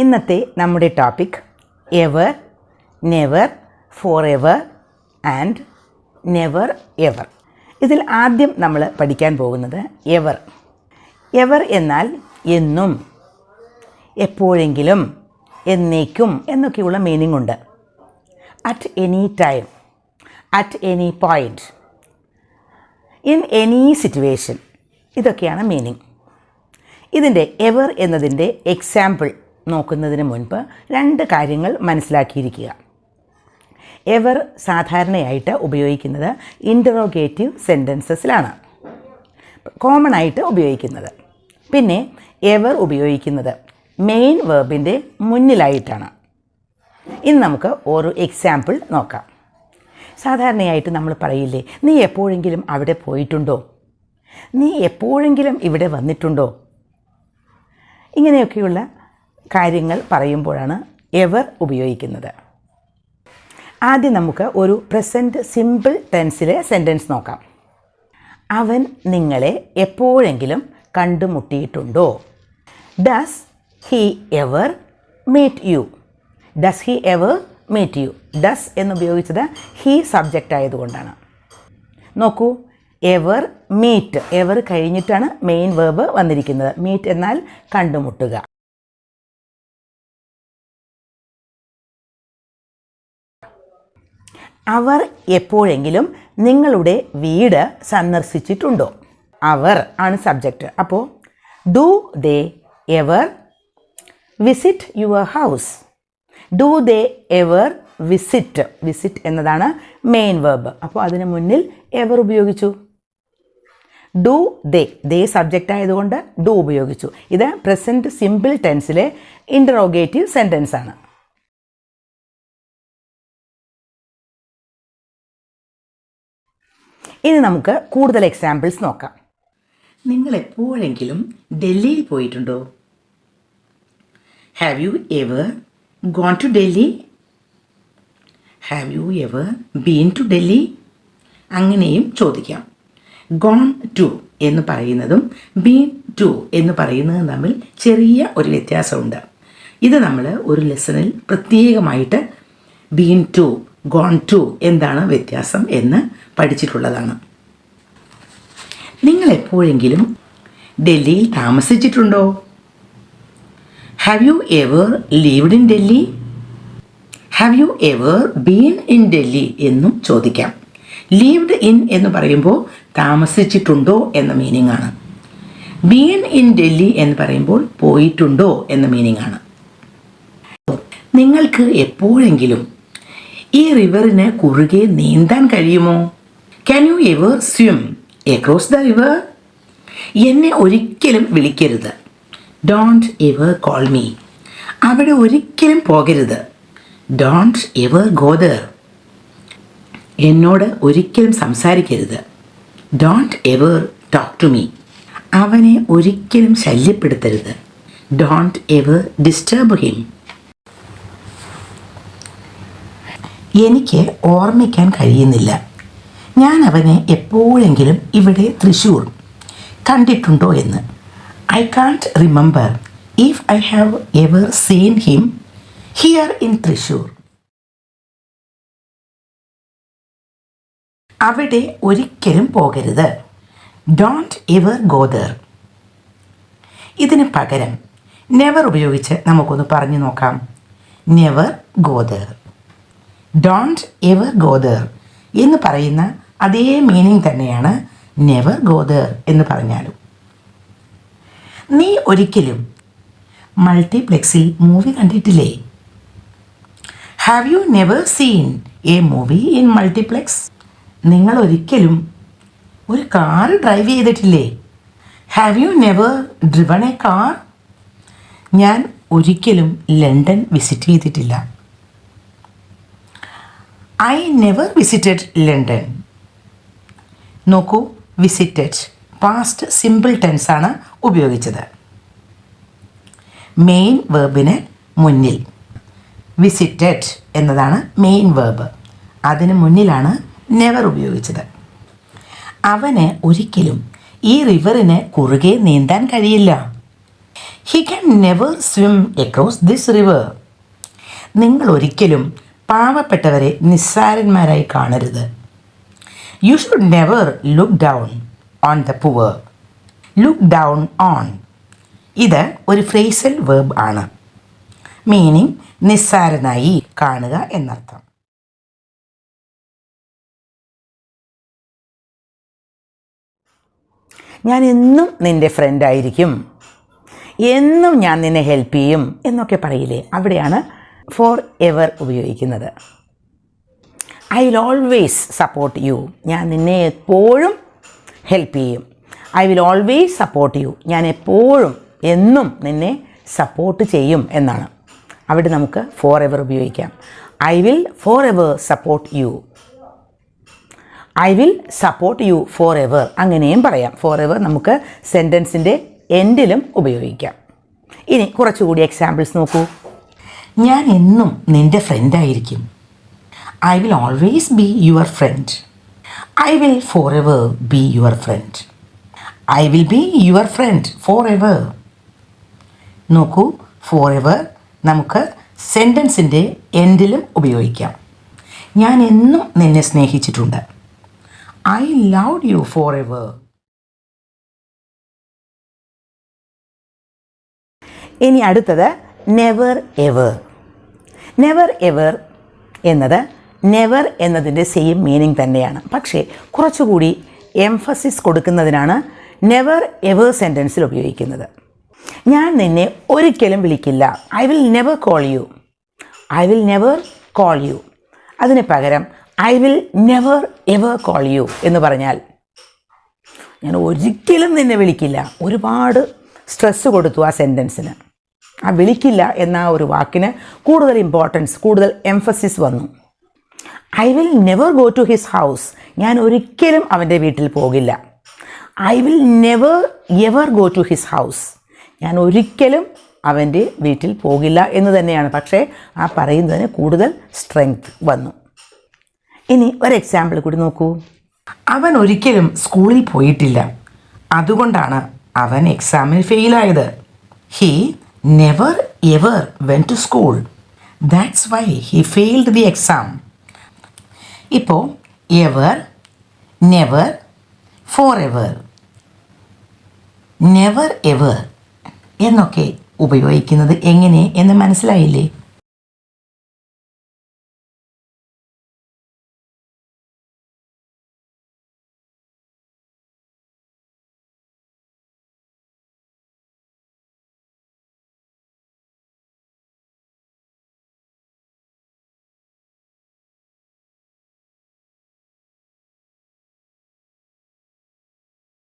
ഇന്നത്തെ നമ്മുടെ topic ever, never, for ever and never ever. ഇതിൽ ആദ്യം നമ്മൾ പഠിക്കാൻ പോകുന്നത് എവർ. എവർ എന്നാൽ എന്നും, എപ്പോഴെങ്കിലും, എന്നേക്കും എന്നൊക്കെയുള്ള മീനിങ് ഉണ്ട്. At any time, at any point, in any situation, ഇതൊക്കെയാണ് മീനിങ്. ഇതിൻ്റെ എവർ എന്നതിൻ്റെ എക്സാമ്പിൾ നോക്കുന്നതിന് മുൻപ് രണ്ട് കാര്യങ്ങൾ മനസ്സിലാക്കിയിരിക്കുക. എവർ സാധാരണയായിട്ട് ഉപയോഗിക്കുന്നത് ഇൻ്ററോഗേറ്റീവ് സെൻറ്റൻസസിലാണ്, കോമൺ ആയിട്ട് ഉപയോഗിക്കുന്നത്. പിന്നെ എവർ ഉപയോഗിക്കുന്നത് മെയിൻ വേർബിൻ്റെ മുന്നിലായിട്ടാണ്. ഇന്ന് നമുക്ക് ഒരു എക്സാമ്പിൾ നോക്കാം. സാധാരണയായിട്ട് നമ്മൾ പറയില്ലേ, നീ എപ്പോഴെങ്കിലും അവിടെ പോയിട്ടുണ്ടോ, നീ എപ്പോഴെങ്കിലും ഇവിടെ വന്നിട്ടുണ്ടോ, ഇങ്ങനെയൊക്കെയുള്ള കാര്യങ്ങൾ പറയുമ്പോഴാണ് എവർ ഉപയോഗിക്കുന്നത്. ആദ്യം നമുക്ക് ഒരു പ്രസൻറ്റ് സിമ്പിൾ ടെൻസിലെ സെൻറ്റൻസ് നോക്കാം. അവൻ നിങ്ങളെ എപ്പോഴെങ്കിലും കണ്ടുമുട്ടിയിട്ടുണ്ടോ? Does he ever meet you? Does he ever meet you? Does എന്നുപയോഗിച്ചത് ഹി സബ്ജക്റ്റ് ആയതുകൊണ്ടാണ്. നോക്കൂ, എവർ മീറ്റ്, എവർ കഴിഞ്ഞിട്ടാണ് മെയിൻ വേർബ് വന്നിരിക്കുന്നത്. മീറ്റ് എന്നാൽ കണ്ടുമുട്ടുക. അവർ എപ്പോഴെങ്കിലും നിങ്ങളുടെ വീട് സന്ദർശിച്ചിട്ടുണ്ടോ? അവർ ആണ് സബ്ജക്റ്റ്. അപ്പോൾ do they ever visit your house? Do they ever visit? Visit എന്നതാണ് മെയിൻ വേർബ്. അപ്പോൾ അതിന് മുന്നിൽ എവർ ഉപയോഗിച്ചു. ഡു ദേ, ദേ സബ്ജക്റ്റ് ആയതുകൊണ്ട് ഡു ഉപയോഗിച്ചു. ഇത് പ്രസൻറ്റ് സിമ്പിൾ ടെൻസിലെ ഇൻ്ററോഗേറ്റീവ് സെൻറ്റൻസ് ആണ്. ഇനി നമുക്ക് കൂടുതൽ എക്സാമ്പിൾസ് നോക്കാം. നിങ്ങൾ എപ്പോഴെങ്കിലും ഡൽഹിയിൽ പോയിട്ടുണ്ടോ? Have you ever gone to Delhi? Have you ever been to Delhi? അങ്ങനെയും ചോദിക്കാം. ഗോൺ ടു എന്ന് പറയുന്നതും ബീൻ ടു എന്ന് പറയുന്നതും തമ്മിൽ ചെറിയ ഒരു വ്യത്യാസമുണ്ട്. ഇത് നമ്മൾ ഒരു ലെസണിൽ പ്രത്യേകമായിട്ട് ബീൻ ടു, ഗോൺ ടു എന്താണ് വ്യത്യാസം എന്ന് പഠിച്ചിട്ടുള്ളതാണ്. നിങ്ങൾ എപ്പോഴെങ്കിലും ഡൽഹിയിൽ താമസിച്ചിട്ടുണ്ടോ? Have you ever lived in Delhi? Have you ever been in Delhi എന്നും ചോദിക്കാം. ലിവ്ഡ് ഇൻ എന്ന് പറയുമ്പോൾ താമസിച്ചിട്ടുണ്ടോ എന്ന മീനിങ് ആണ്. ബീൻ ഇൻ ഡൽഹി എന്ന് പറയുമ്പോൾ പോയിട്ടുണ്ടോ എന്ന മീനിങ് ആണ്. നിങ്ങൾക്ക് എപ്പോഴെങ്കിലും ഈ റിവറിന് കുറുകെ നീന്താൻ കഴിയുമോ? Can you ever swim across the river? എന്നെ ഒരിക്കലും വിളിക്കരുത്. Don't ever call me. അവിടെ ഒരിക്കലും പോകരുത്. Don't ever go there. എന്നോട് ഒരിക്കലും സംസാരിക്കരുത്. Don't ever talk to me. അവനെ ഒരിക്കലും ശല്യപ്പെടുത്തരുത്. Don't ever disturb him. എനിക്ക് ഓർമ്മിക്കാൻ കഴിയുന്നില്ല, ഞാൻ അവനെ എപ്പോഴെങ്കിലും ഇവിടെ തൃശ്ശൂർ കണ്ടിട്ടുണ്ടോ എന്ന്. I can't remember if I have ever seen him here in Thrissur. അവിടെ ഒരിക്കലും പോകരുത്. Don't ever go there. ഇതിന് പകരം നെവർ ഉപയോഗിച്ച് നമുക്കൊന്ന് പറഞ്ഞു നോക്കാം. Never go there. Don't ever go there എന്ന് പറയുന്ന അതേ മീനിങ് തന്നെയാണ് നെവർ ഗോ ദർ എന്ന് പറഞ്ഞാലും. നീ ഒരിക്കലും മൾട്ടിപ്ലെക്സിൽ മൂവി കണ്ടിട്ടില്ലേ? Have you never seen a movie in multiplex? നിങ്ങൾ ഒരിക്കലും ഒരു കാർ ഡ്രൈവ് ചെയ്തിട്ടില്ലേ? Have you never driven a car? ഞാൻ ഒരിക്കലും ലണ്ടൻ വിസിറ്റ് ചെയ്തിട്ടില്ല. I never visited London. നോക്കൂ, വിസിറ്റഡ് പാസ്റ്റ് സിമ്പിൾ ടെൻസാണ് ഉപയോഗിച്ചത്. മെയിൻ വേർബിന് മുന്നിൽ വിസിറ്റഡ് എന്നതാണ് മെയിൻ വേർബ്. അതിന് മുന്നിലാണ് നെവർ ഉപയോഗിച്ചത്. അവന് ഒരിക്കലും ഈ റിവറിന് കുറുകെ നീന്താൻ കഴിയില്ല. He can never swim across this river. നിങ്ങൾ ഒരിക്കലും പാവപ്പെട്ടവരെ നിസ്സാരന്മാരായി കാണരുത്. You should never look down on the poor. Look down on ഇത് ഒരു ഫ്രേസൽ വേർബ് ആണ്. മീനിങ് നിസ്സാരനായി കാണുക എന്നർത്ഥം. ഞാൻ എന്നും നിൻ്റെ ഫ്രണ്ടായിരിക്കും, എന്നും ഞാൻ നിന്നെ ഹെൽപ്പ് ചെയ്യും എന്നൊക്കെ പറയില്ലേ, അവിടെയാണ് ഫോർ എവർ ഉപയോഗിക്കുന്നത്. I will always support you. ഞാൻ നിന്നെ എപ്പോഴും ഹെൽപ്പ് ചെയ്യും. I will always support you. ഞാൻ എപ്പോഴും എന്നും നിന്നെ സപ്പോർട്ട് ചെയ്യും എന്നാണ്. അവിടെ നമുക്ക് ഫോർ എവർ ഉപയോഗിക്കാം. I will for ever support you. I will support you for ever അങ്ങനെയും പറയാം. ഫോർ എവർ നമുക്ക് സെൻറ്റൻസിൻ്റെ എൻഡിലും ഉപയോഗിക്കാം. ഇനി കുറച്ചുകൂടി എക്സാമ്പിൾസ് നോക്കൂ. ഞാൻ എന്നും നിൻ്റെ ഫ്രണ്ടായിരിക്കും. I will always be your friend. I will for ever be your friend. I will be your friend for ever. നോക്കൂ, ഫോർ എവർ നമുക്ക് സെൻറ്റൻസിൻ്റെ എൻഡിലും ഉപയോഗിക്കാം. ഞാൻ എന്നും നിന്നെ സ്നേഹിച്ചിട്ടുണ്ട്. I loved you for ever. ഇനി അടുത്തത് നെവർ എവർ. നെവർ എവർ എന്നത് നെവർ എന്നതിൻ്റെ സെയിം മീനിങ് തന്നെയാണ്. പക്ഷേ കുറച്ചുകൂടി എംഫസിസ് കൊടുക്കുന്നതിനാണ് നെവർ എവർ സെൻറ്റൻസിൽ ഉപയോഗിക്കുന്നത്. ഞാൻ നിന്നെ ഒരിക്കലും വിളിക്കില്ല. I will never call U. I will never call U. അതിന് പകരം I will never ever call you എന്ന് പറഞ്ഞാൽ ഞാൻ ഒരിക്കലും നിന്നെ വിളിക്കില്ല. ഒരുപാട് സ്ട്രെസ്സ് കൊടുത്തു ആ സെൻറ്റൻസിന്. ആ വിളിക്കില്ല എന്ന ഒരു വാക്കിന് കൂടുതൽ ഇമ്പോർട്ടൻസ്, കൂടുതൽ എംഫസിസ് വന്നു. I will never go to his house. ഞാൻ ഒരിക്കലും അവൻ്റെ വീട്ടിൽ പോകില്ല. I will never ever go to his house. ഞാൻ ഒരിക്കലും അവൻ്റെ വീട്ടിൽ പോകില്ല എന്ന് തന്നെയാണ്. പക്ഷേ ആ പറയുന്നതിന് കൂടുതൽ സ്ട്രെങ്ത് വന്നു. ഇനി ഒരു എക്സാമ്പിൾ കൂടി നോക്കൂ. അവൻ ഒരിക്കലും സ്കൂളിൽ പോയിട്ടില്ല, അതുകൊണ്ടാണ് അവൻ എക്സാമിൽ ഫെയിലായത്. He never ever went to school. That's why he failed the exam. ഇപ്പോൾ ever, never, for ever, never ever എന്നൊക്കെ ഉപയോഗിക്കുന്നത് എങ്ങനെ എന്ന് മനസ്സിലായില്ലേ?